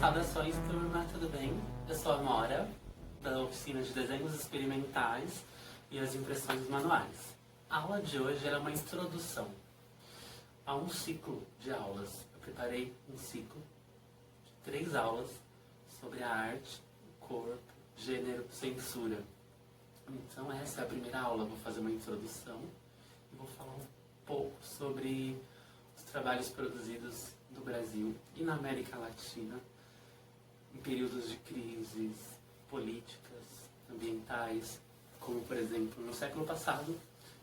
Saudações, turma, tudo bem? Eu sou a Mora, da oficina de desenhos experimentais e as impressões manuais. A aula de hoje é uma introdução a um ciclo de aulas. Eu preparei um ciclo de 3 aulas sobre a arte, o corpo, gênero, censura. Então essa é a primeira aula, vou fazer uma introdução e vou falar um pouco sobre os trabalhos produzidos no Brasil e na América Latina em períodos de crises políticas, ambientais, como por exemplo no século passado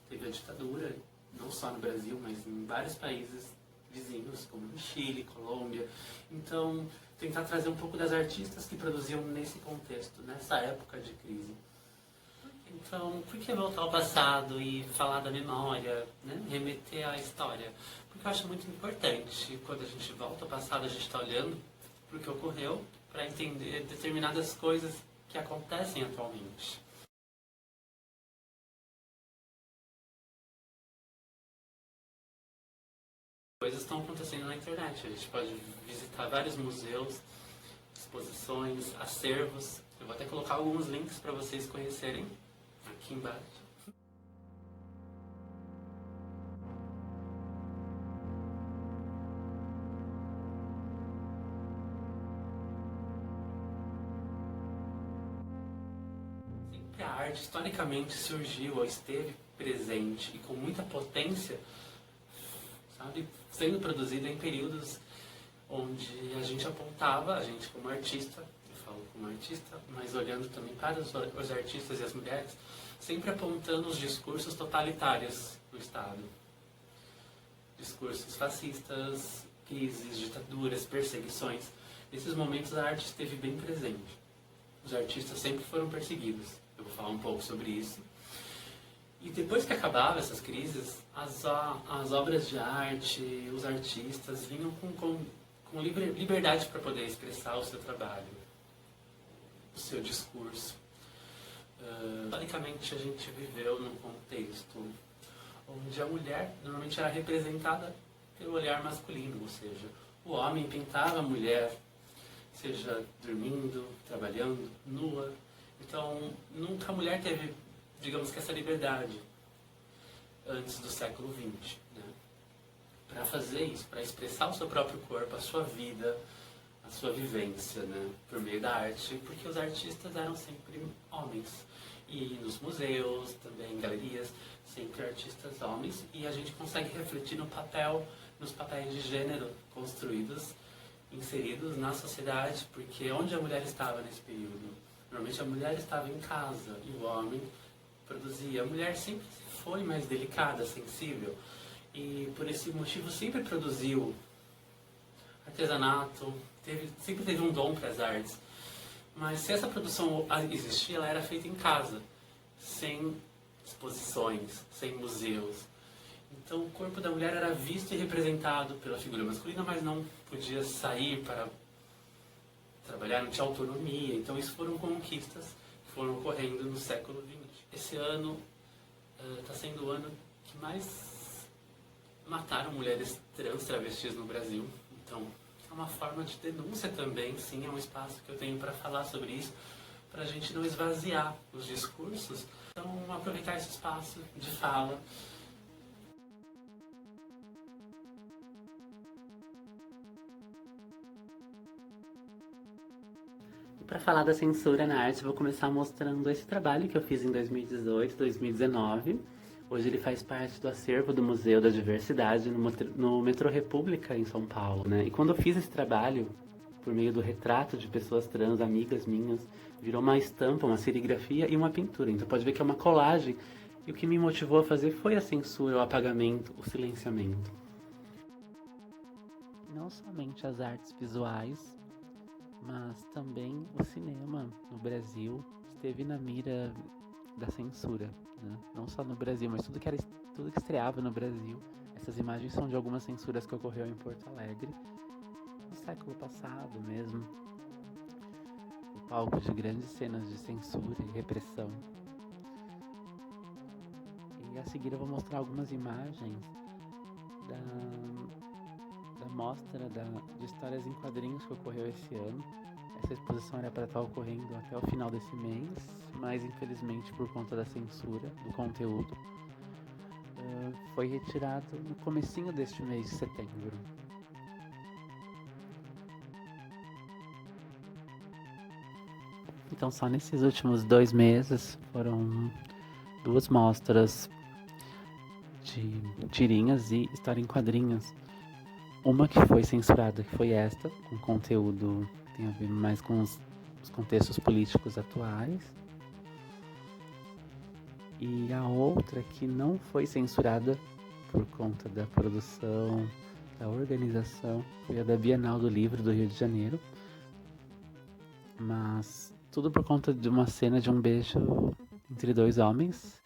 teve a ditadura, não só no Brasil, mas em vários países vizinhos, como no Chile, Colômbia. Então, tentar trazer um pouco das artistas que produziam nesse contexto, nessa época de crise. Então, por que voltar ao passado e falar da memória, né? Remeter à história? Porque eu acho muito importante, quando a gente volta ao passado, a gente está olhando para o que ocorreu, para entender determinadas coisas que acontecem atualmente. Coisas estão acontecendo na internet. A gente pode visitar vários museus, exposições, acervos. Eu vou até colocar alguns links para vocês conhecerem aqui embaixo. Sempre a arte historicamente surgiu ou esteve presente e com muita potência, sabe, sendo produzida em períodos onde a gente apontava, a gente como artista, eu falo como artista, mas olhando também para os artistas e as mulheres, sempre apontando os discursos totalitários do Estado. Discursos fascistas, crises, ditaduras, perseguições. Nesses momentos a arte esteve bem presente. Os artistas sempre foram perseguidos. Eu vou falar um pouco sobre isso. E depois que acabavam essas crises, as obras de arte, os artistas vinham com liberdade para poder expressar o seu trabalho, o seu discurso. Historicamente, a gente viveu num contexto onde a mulher normalmente era representada pelo olhar masculino, ou seja, o homem pintava a mulher, seja dormindo, trabalhando, nua. Então, nunca a mulher teve, digamos que, essa liberdade antes do século XX, né? Para fazer isso, para expressar o seu próprio corpo, a sua vida, a sua vivência, né? Por meio da arte, porque os artistas eram sempre homens. E nos museus, também em galerias, sempre artistas homens, e a gente consegue refletir nos papéis de gênero construídos, inseridos na sociedade, porque onde a mulher estava nesse período? Normalmente a mulher estava em casa e o homem produzia. A mulher sempre foi mais delicada, sensível, e por esse motivo sempre produziu artesanato, sempre teve um dom para as artes. Mas se essa produção existia, ela era feita em casa, sem exposições, sem museus. Então o corpo da mulher era visto e representado pela figura masculina, mas não podia sair para trabalhar, não tinha autonomia. Então isso foram conquistas que foram ocorrendo no século XX. Esse ano está sendo o ano que mais mataram mulheres trans travestis no Brasil. Então é uma forma de denúncia também, sim, é um espaço que eu tenho para falar sobre isso, para a gente não esvaziar os discursos. Então aproveitar esse espaço de fala. Para falar da censura na arte, vou começar mostrando esse trabalho que eu fiz em 2018, 2019. Hoje ele faz parte do acervo do Museu da Diversidade no Metrô República, em São Paulo, né? E quando eu fiz esse trabalho, por meio do retrato de pessoas trans, amigas minhas, virou uma estampa, uma serigrafia e uma pintura. Então pode ver que é uma colagem. E o que me motivou a fazer foi a censura, o apagamento, o silenciamento. Não somente as artes visuais, mas também o cinema no Brasil esteve na mira da censura, né? Não só no Brasil, mas tudo que estreava no Brasil. Essas imagens são de algumas censuras que ocorreu em Porto Alegre no século passado mesmo, o palco de grandes cenas de censura e repressão. E a seguir eu vou mostrar algumas imagens da mostra de histórias em quadrinhos que ocorreu esse ano. Essa exposição era para estar ocorrendo até o final desse mês, mas infelizmente por conta da censura do conteúdo, foi retirado no comecinho deste mês de setembro. Então só nesses últimos 2 meses foram 2 mostras de tirinhas e história em quadrinhos. Uma que foi censurada, que foi esta, com conteúdo que tem a ver mais com os contextos políticos atuais. E a outra que não foi censurada por conta da produção, da organização, foi a da Bienal do Livro do Rio de Janeiro. Mas tudo por conta de uma cena de um beijo entre 2 homens.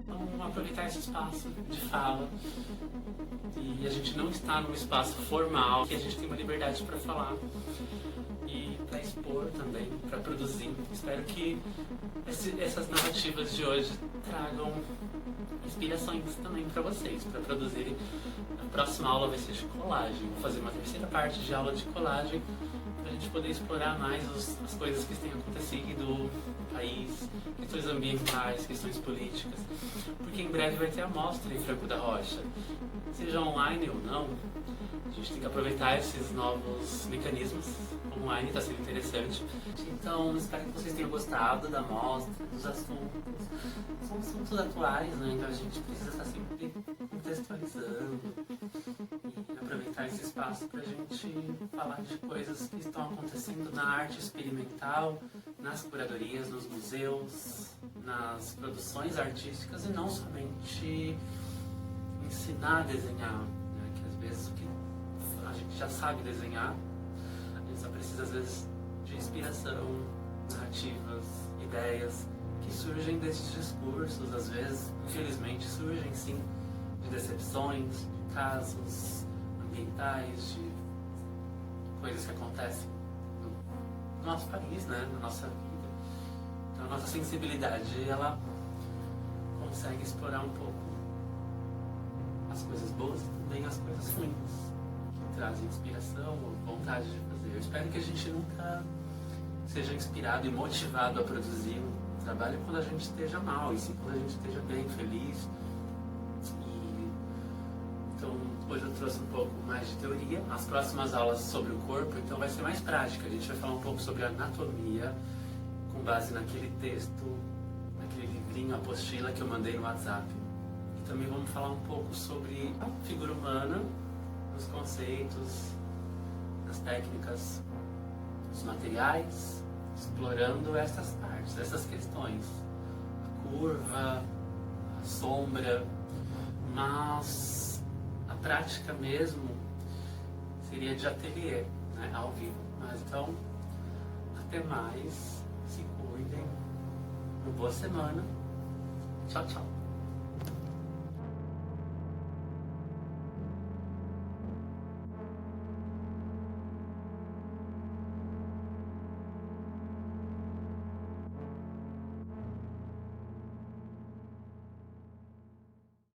Vamos aproveitar esse espaço de fala. E a gente não está num espaço formal, que a gente tem uma liberdade para falar e para expor também, para produzir. Espero que essas narrativas de hoje tragam inspirações também para vocês, para produzirem. A próxima aula vai ser de colagem. Vou fazer uma terceira parte de aula de colagem para a gente poder explorar mais as coisas que têm acontecido no país, questões ambientais, questões políticas, porque em breve vai ter a mostra em Franco da Rocha. Seja online ou não, a gente tem que aproveitar esses novos mecanismos. Online está sendo interessante. Então, espero que vocês tenham gostado da mostra, dos assuntos. São assuntos atuais, né? Então a gente precisa estar sempre contextualizando e aproveitar esse espaço para a gente falar de coisas que estão acontecendo na arte experimental, nas curadorias, nos museus, nas produções artísticas e não somente ensinar a desenhar, né? Que às vezes o que a gente já sabe desenhar, a gente só precisa às vezes de inspiração, narrativas, ideias que surgem desses discursos, às vezes, infelizmente, surgem sim de decepções, de casos ambientais, de coisas que acontecem no nosso país, né? Na nossa vida. Então a nossa sensibilidade, ela consegue explorar um pouco as coisas boas e também as coisas ruins, que trazem inspiração ou vontade de fazer. Eu espero que a gente nunca seja inspirado e motivado a produzir um trabalho quando a gente esteja mal, e sim quando a gente esteja bem, feliz. Então hoje eu trouxe um pouco mais de teoria. As próximas aulas sobre o corpo, então vai ser mais prática. A gente vai falar um pouco sobre anatomia, com base naquele texto, naquele livrinho, apostila que eu mandei no WhatsApp. Também vamos falar um pouco sobre a figura humana, os conceitos, as técnicas, os materiais, explorando essas partes, essas questões, a curva, a sombra, mas a prática mesmo seria de ateliê, né, ao vivo. Mas então, até mais, se cuidem, uma boa semana, tchau, tchau.